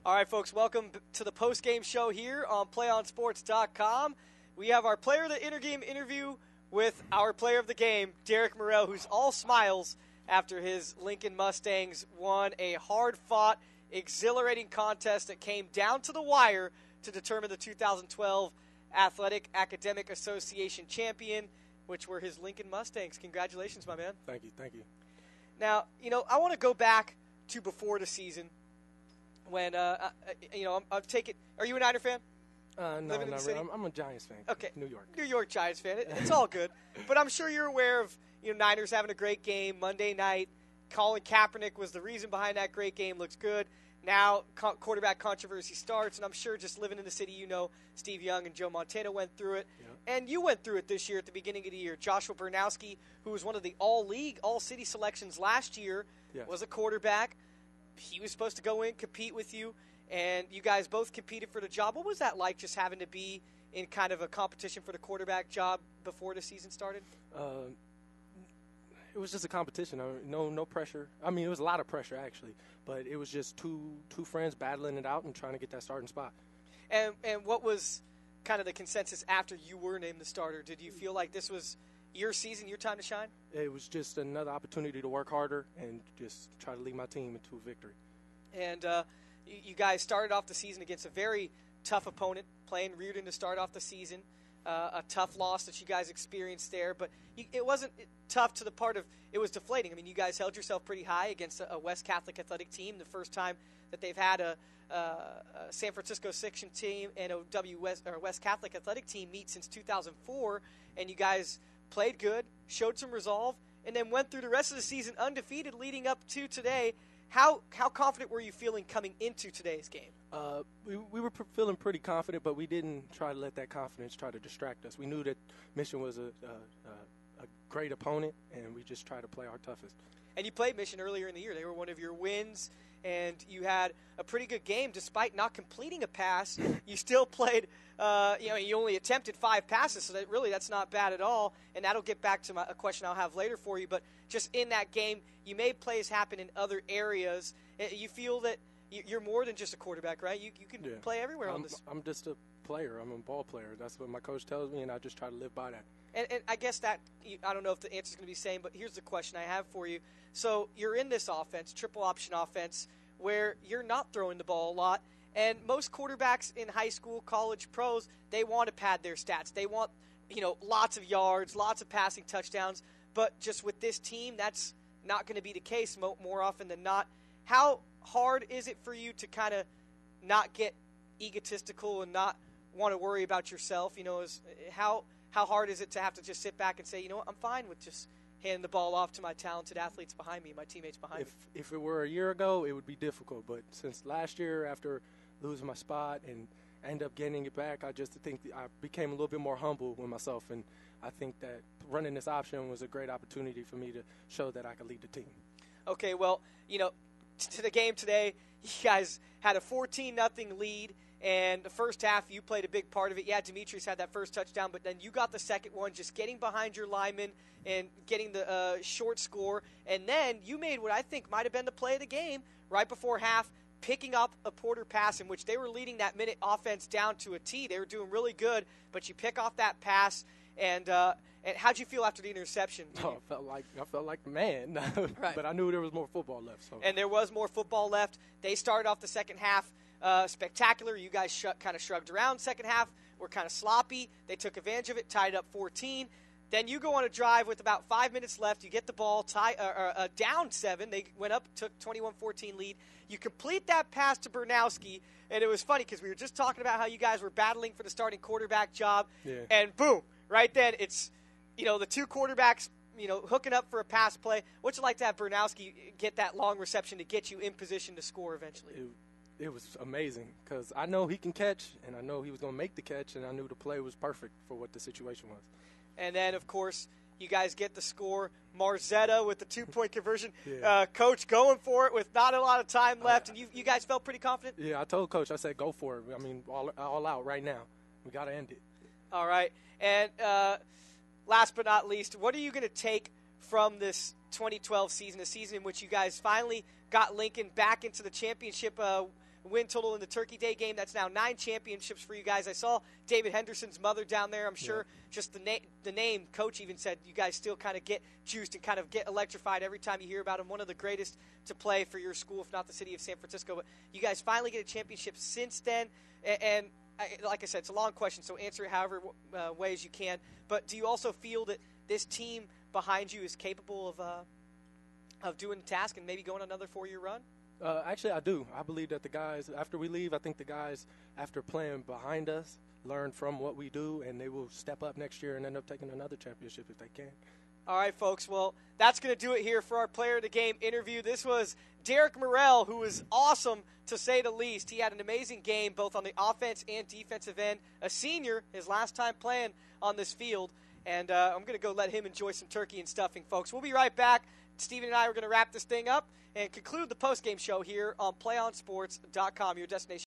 All right, folks, welcome to the post-game show here on PlayOnSports.com. We have our player of the intergame interview with our player of the game, Derek Morrell, who's all smiles after his Lincoln Mustangs won a hard-fought, exhilarating contest that came down to the wire to determine the 2012 Athletic Academic Association champion, which were his Lincoln Mustangs. Congratulations, my man. Thank you. Now, I want to go back to before the season when, I'm taking – are you a Niner fan? No, not really. I'm a Giants fan. Okay. New York. New York Giants fan. It's all good. But I'm sure you're aware of, Niners having a great game Monday night. Colin Kaepernick was the reason behind that great game. Looks good. Now quarterback controversy starts, and I'm sure just living in the city, Steve Young and Joe Montana went through it. Yeah. And you went through it this year at the beginning of the year. Joshua Bernowski, who was one of the all-league, all-city selections last year, was a quarterback. He was supposed to go in, compete with you, and you guys both competed for the job. What was that like, just having to be in kind of a competition for the quarterback job before the season started? It was just a competition. No pressure. I mean, it was a lot of pressure, actually. But it was just two friends battling it out and trying to get that starting spot. And what was kind of the consensus after you were named the starter? Did you feel like this was your season, your time to shine? It was just another opportunity to work harder and just try to lead my team into a victory. And you guys started off the season against a very tough opponent, playing Reardon to start off the season. A tough loss that you guys experienced there, but it wasn't tough to the part of it was deflating. I mean, you guys held yourself pretty high against a West Catholic athletic team, the first time that they've had a San Francisco section team and a West Catholic athletic team meet since 2004, and you guys played good, showed some resolve, and then went through the rest of the season undefeated leading up to today. How confident were you feeling coming into today's game? We were feeling pretty confident, but we didn't try to let that confidence try to distract us. We knew that Mission was a great opponent, and we just tried to play our toughest. And you played Mission earlier in the year. They were one of your wins, and you had a pretty good game. Despite not completing a pass, you still played you only attempted 5 passes, so that's not bad at all. And that'll get back to a question I'll have later for you. But just in that game, you made plays happen in other areas. You feel that you're more than just a quarterback, right? You can play everywhere on this. I'm just a player. I'm a ball player. That's what my coach tells me, and I just try to live by that. And I guess that I don't know if the answer is going to be the same, but here's the question I have for you. So you're in this offense, triple option offense, where you're not throwing the ball a lot. And most quarterbacks in high school, college, pros, they want to pad their stats. They want, lots of yards, lots of passing touchdowns. But just with this team, that's not going to be the case more often than not. How hard is it for you to kind of not get egotistical and not want to worry about yourself? How hard is it to have to just sit back and say, I'm fine with just handing the ball off to my talented athletes behind me, my teammates behind me? If it were a year ago, it would be difficult. But since last year, after losing my spot and end up getting it back, I just think I became a little bit more humble with myself. And I think that running this option was a great opportunity for me to show that I could lead the team. Okay, well, to the game today, you guys had a 14-0 lead. And the first half, you played a big part of it. Yeah, Demetrius had that first touchdown, but then you got the second one, just getting behind your lineman and getting the short score. And then you made what I think might have been the play of the game right before half, picking up a Porter pass in which they were leading that minute offense down to a T. They were doing really good, but you pick off that pass. And how'd you feel after the interception? I felt like the man, right. But I knew there was more football left. So. And there was more football left. They started off the second half spectacular. You guys kind of shrugged around second half. Were kind of sloppy. They took advantage of it, tied up 14. Then you go on a drive with about 5 minutes left. You get the ball down 7. They went up, took 21-14 lead. You complete that pass to Bernowski, and it was funny because we were just talking about how you guys were battling for the starting quarterback job, and boom, right then it's the two quarterbacks hooking up for a pass play. What's it like to have Bernowski get that long reception to get you in position to score eventually? It was amazing because I know he can catch, and I know he was going to make the catch, and I knew the play was perfect for what the situation was. And then, of course, you guys get the score. Marzetta with the 2-point conversion. Yeah. Coach going for it with not a lot of time left, and you guys felt pretty confident? Yeah, I told Coach, I said, go for it. I mean, all out right now. We got to end it. All right. And last but not least, what are you going to take from this 2012 season, a season in which you guys finally got Lincoln back into the championship win total in the Turkey Day game. That's now 9 championships for you guys. I saw David Henderson's mother down there. I'm sure just the name, Coach even said you guys still kind of get juiced and kind of get electrified every time you hear about him. One of the greatest to play for your school, if not the city of San Francisco. But you guys finally get a championship since then. And like I said, it's a long question, so answer it however ways you can. But do you also feel that this team behind you is capable of doing the task and maybe going another 4-year run? Actually, I do. I believe that the guys, after we leave, I think the guys, after playing behind us, learn from what we do, and they will step up next year and end up taking another championship if they can. All right, folks. Well, that's going to do it here for our Player of the Game interview. This was Derek Morrell, who was awesome, to say the least. He had an amazing game both on the offense and defensive end. A senior, his last time playing on this field. And I'm going to go let him enjoy some turkey and stuffing, folks. We'll be right back. Steven and I are going to wrap this thing up and conclude the postgame show here on PlayOnSports.com, your destination.